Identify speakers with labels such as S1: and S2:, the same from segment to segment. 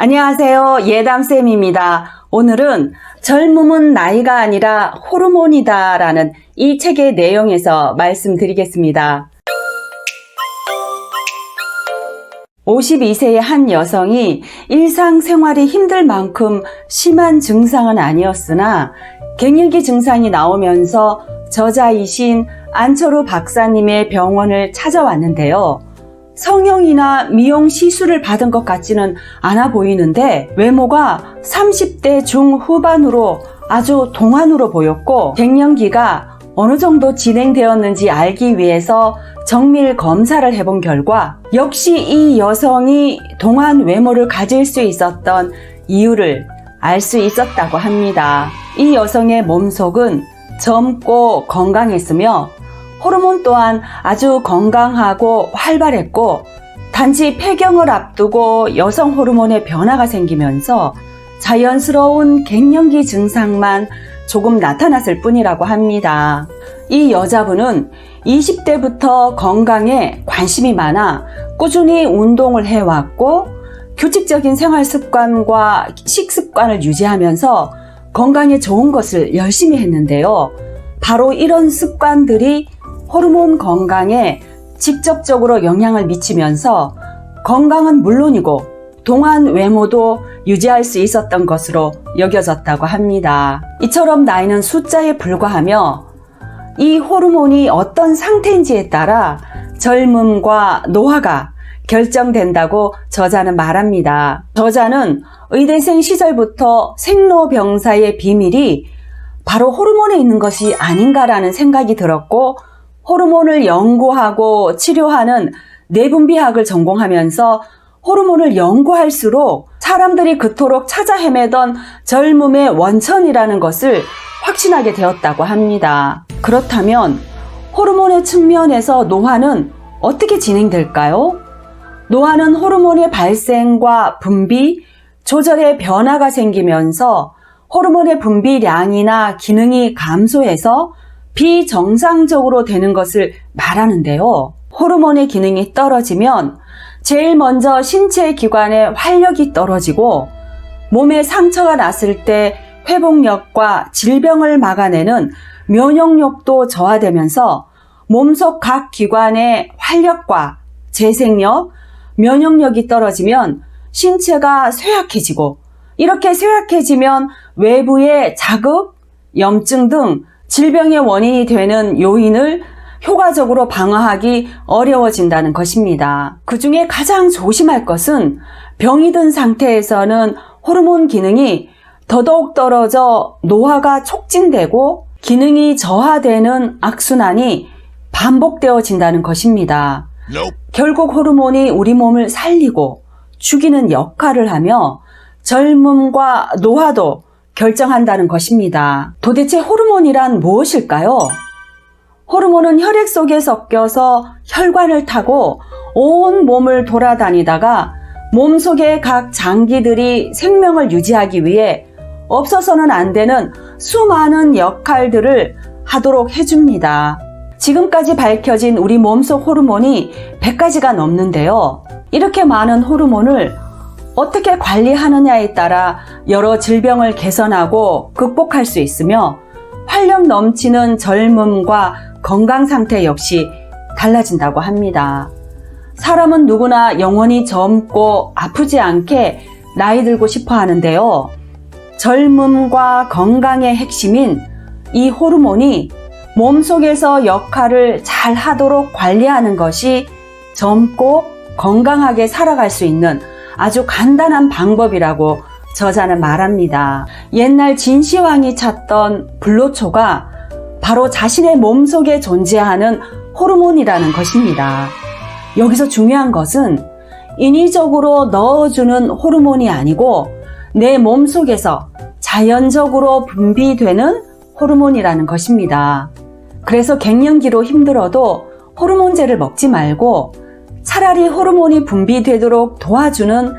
S1: 안녕하세요. 예담쌤입니다. 오늘은 젊음은 나이가 아니라 호르몬이다 라는 이 책의 내용에서 말씀드리겠습니다. 52세의 한 여성이 일상생활이 힘들 만큼 심한 증상은 아니었으나 갱년기 증상이 나오면서 저자이신 안철우 박사님의 병원을 찾아왔는데요. 성형이나 미용 시술을 받은 것 같지는 않아 보이는데 외모가 30대 중후반으로 아주 동안으로 보였고 갱년기가 어느 정도 진행되었는지 알기 위해서 정밀 검사를 해본 결과 역시 이 여성이 동안 외모를 가질 수 있었던 이유를 알 수 있었다고 합니다. 이 여성의 몸속은 젊고 건강했으며 호르몬 또한 아주 건강하고 활발했고 단지 폐경을 앞두고 여성 호르몬의 변화가 생기면서 자연스러운 갱년기 증상만 조금 나타났을 뿐이라고 합니다. 이 여자분은 20대부터 건강에 관심이 많아 꾸준히 운동을 해왔고 규칙적인 생활 습관과 식습관을 유지하면서 건강에 좋은 것을 열심히 했는데요. 바로 이런 습관들이 호르몬 건강에 직접적으로 영향을 미치면서 건강은 물론이고 동안 외모도 유지할 수 있었던 것으로 여겨졌다고 합니다. 이처럼 나이는 숫자에 불과하며 이 호르몬이 어떤 상태인지에 따라 젊음과 노화가 결정된다고 저자는 말합니다. 저자는 의대생 시절부터 생로병사의 비밀이 바로 호르몬에 있는 것이 아닌가라는 생각이 들었고 호르몬을 연구하고 치료하는 내분비학을 전공하면서 호르몬을 연구할수록 사람들이 그토록 찾아 헤매던 젊음의 원천이라는 것을 확신하게 되었다고 합니다. 그렇다면 호르몬의 측면에서 노화는 어떻게 진행될까요? 노화는 호르몬의 발생과 분비, 조절에 변화가 생기면서 호르몬의 분비량이나 기능이 감소해서 비정상적으로 되는 것을 말하는데요. 호르몬의 기능이 떨어지면 제일 먼저 신체 기관의 활력이 떨어지고 몸에 상처가 났을 때 회복력과 질병을 막아내는 면역력도 저하되면서 몸속 각 기관의 활력과 재생력, 면역력이 떨어지면 신체가 쇠약해지고 이렇게 쇠약해지면 외부의 자극, 염증 등 질병의 원인이 되는 요인을 효과적으로 방어하기 어려워진다는 것입니다. 그 중에 가장 조심할 것은 병이 든 상태에서는 호르몬 기능이 더더욱 떨어져 노화가 촉진되고 기능이 저하되는 악순환이 반복되어진다는 것입니다. 결국 호르몬이 우리 몸을 살리고 죽이는 역할을 하며 젊음과 노화도 결정한다는 것입니다. 도대체 호르몬이란 무엇일까요? 호르몬은 혈액 속에 섞여서 혈관을 타고 온 몸을 돌아다니다가 몸속의 각 장기들이 생명을 유지하기 위해 없어서는 안 되는 수많은 역할들을 하도록 해줍니다. 지금까지 밝혀진 우리 몸속 호르몬이 100가지가 넘는데요. 이렇게 많은 호르몬을 어떻게 관리하느냐에 따라 여러 질병을 개선하고 극복할 수 있으며 활력 넘치는 젊음과 건강 상태 역시 달라진다고 합니다. 사람은 누구나 영원히 젊고 아프지 않게 나이 들고 싶어 하는데요. 젊음과 건강의 핵심인 이 호르몬이 몸속에서 역할을 잘 하도록 관리하는 것이 젊고 건강하게 살아갈 수 있는 아주 간단한 방법이라고 저자는 말합니다. 옛날 진시황이 찾던 불로초가 바로 자신의 몸속에 존재하는 호르몬이라는 것입니다. 여기서 중요한 것은 인위적으로 넣어주는 호르몬이 아니고 내 몸속에서 자연적으로 분비되는 호르몬이라는 것입니다. 그래서 갱년기로 힘들어도 호르몬제를 먹지 말고 차라리 호르몬이 분비되도록 도와주는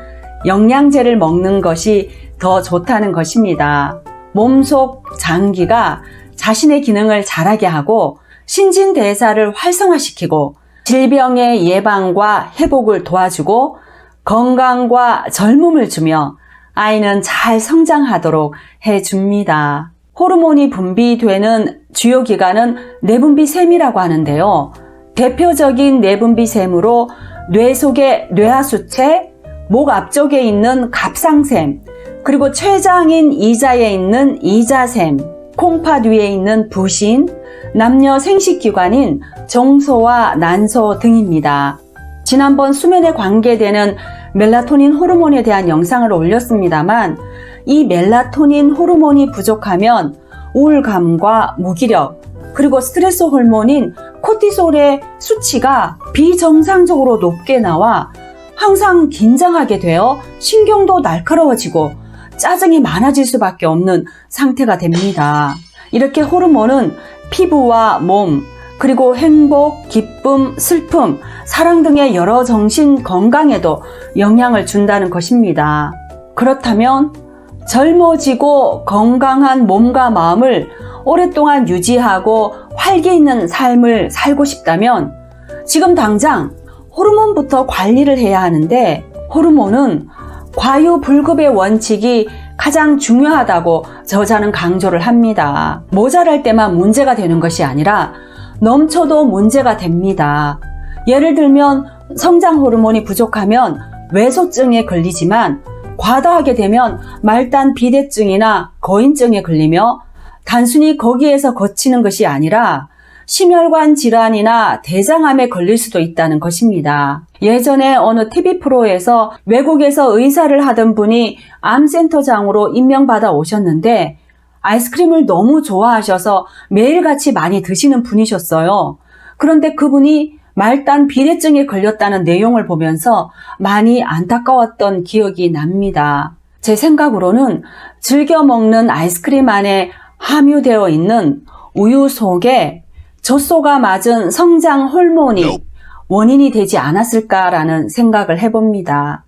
S1: 영양제를 먹는 것이 더 좋다는 것입니다. 몸속 장기가 자신의 기능을 잘하게 하고 신진대사를 활성화시키고 질병의 예방과 회복을 도와주고 건강과 젊음을 주며 아이는 잘 성장하도록 해줍니다. 호르몬이 분비되는 주요 기관은 내분비샘이라고 하는데요. 대표적인 내분비샘으로 뇌 속의 뇌하수체, 목 앞쪽에 있는 갑상샘, 그리고 췌장인 이자에 있는 이자샘, 콩팥 위에 있는 부신, 남녀 생식기관인 정소와 난소 등입니다. 지난번 수면에 관계되는 멜라토닌 호르몬에 대한 영상을 올렸습니다만 이 멜라토닌 호르몬이 부족하면 우울감과 무기력, 그리고 스트레스 호르몬인 코티솔의 수치가 비정상적으로 높게 나와 항상 긴장하게 되어 신경도 날카로워지고 짜증이 많아질 수밖에 없는 상태가 됩니다. 이렇게 호르몬은 피부와 몸, 그리고 행복, 기쁨, 슬픔, 사랑 등의 여러 정신 건강에도 영향을 준다는 것입니다. 그렇다면 젊어지고 건강한 몸과 마음을 오랫동안 유지하고 활기 있는 삶을 살고 싶다면 지금 당장 호르몬부터 관리를 해야 하는데, 호르몬은 과유불급의 원칙이 가장 중요하다고 저자는 강조를 합니다. 모자랄 때만 문제가 되는 것이 아니라 넘쳐도 문제가 됩니다. 예를 들면 성장 호르몬이 부족하면 외소증에 걸리지만 과다하게 되면 말단 비대증이나 거인증에 걸리며 단순히 거기에서 그치는 것이 아니라 심혈관 질환이나 대장암에 걸릴 수도 있다는 것입니다. 예전에 어느 TV 프로에서 외국에서 의사를 하던 분이 암센터장으로 임명받아 오셨는데 아이스크림을 너무 좋아하셔서 매일같이 많이 드시는 분이셨어요. 그런데 그분이 말단 비대증에 걸렸다는 내용을 보면서 많이 안타까웠던 기억이 납니다. 제 생각으로는 즐겨 먹는 아이스크림 안에 함유되어 있는 우유 속에 젖소가 맞은 성장 호르몬이 원인이 되지 않았을까라는 생각을 해봅니다.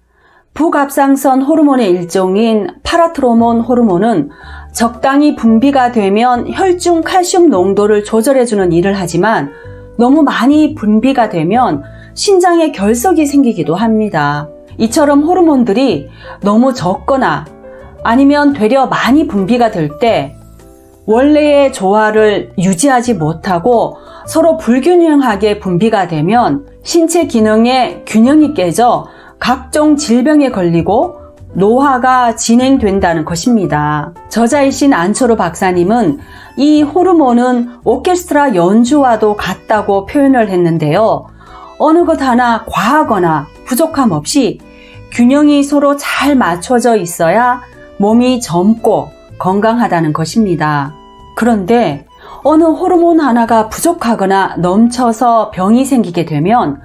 S1: 부갑상선 호르몬의 일종인 파라트로몬 호르몬은 적당히 분비가 되면 혈중 칼슘 농도를 조절해주는 일을 하지만 너무 많이 분비가 되면 신장에 결석이 생기기도 합니다. 이처럼 호르몬들이 너무 적거나 아니면 되려 많이 분비가 될 때 원래의 조화를 유지하지 못하고 서로 불균형하게 분비가 되면 신체 기능의 균형이 깨져 각종 질병에 걸리고 노화가 진행된다는 것입니다. 저자이신 안초로 박사님은 이 호르몬은 오케스트라 연주와도 같다고 표현을 했는데요. 어느 것 하나 과하거나 부족함 없이 균형이 서로 잘 맞춰져 있어야 몸이 젊고 건강하다는 것입니다. 그런데 어느 호르몬 하나가 부족하거나 넘쳐서 병이 생기게 되면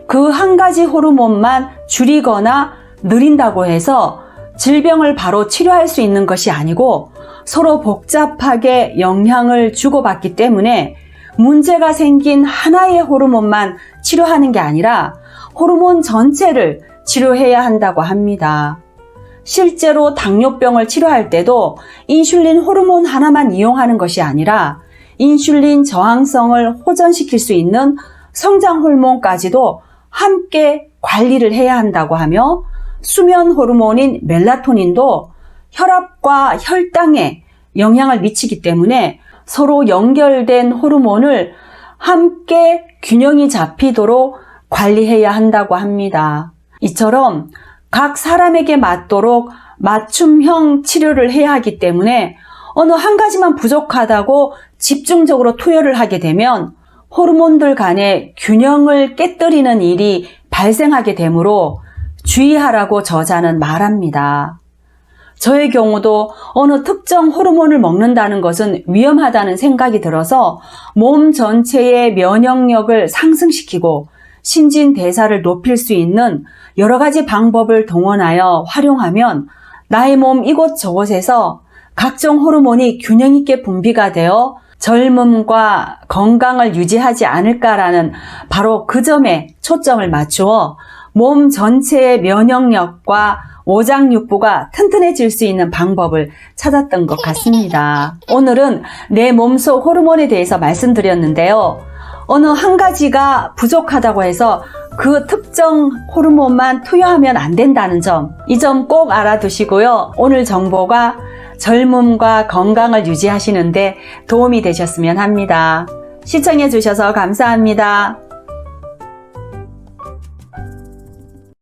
S1: 그 한 가지 호르몬만 줄이거나 늘린다고 해서 질병을 바로 치료할 수 있는 것이 아니고 서로 복잡하게 영향을 주고받기 때문에 문제가 생긴 하나의 호르몬만 치료하는 게 아니라 호르몬 전체를 치료해야 한다고 합니다. 실제로 당뇨병을 치료할 때도 인슐린 호르몬 하나만 이용하는 것이 아니라 인슐린 저항성을 호전시킬 수 있는 성장 호르몬까지도 함께 관리를 해야 한다고 하며 수면 호르몬인 멜라토닌도 혈압과 혈당에 영향을 미치기 때문에 서로 연결된 호르몬을 함께 균형이 잡히도록 관리해야 한다고 합니다. 이처럼 각 사람에게 맞도록 맞춤형 치료를 해야 하기 때문에 어느 한 가지만 부족하다고 집중적으로 투여를 하게 되면 호르몬들 간의 균형을 깨뜨리는 일이 발생하게 되므로 주의하라고 저자는 말합니다. 저의 경우도 어느 특정 호르몬을 먹는다는 것은 위험하다는 생각이 들어서 몸 전체의 면역력을 상승시키고 신진대사를 높일 수 있는 여러 가지 방법을 동원하여 활용하면 나의 몸 이곳저곳에서 각종 호르몬이 균형 있게 분비가 되어 젊음과 건강을 유지하지 않을까라는 바로 그 점에 초점을 맞추어 몸 전체의 면역력과 오장육부가 튼튼해질 수 있는 방법을 찾았던 것 같습니다. 오늘은 내 몸속 호르몬에 대해서 말씀드렸는데요. 어느 한 가지가 부족하다고 해서 그 특정 호르몬만 투여하면 안 된다는 점, 이 점 꼭 알아두시고요. 오늘 정보가 젊음과 건강을 유지하시는데 도움이 되셨으면 합니다. 시청해 주셔서 감사합니다.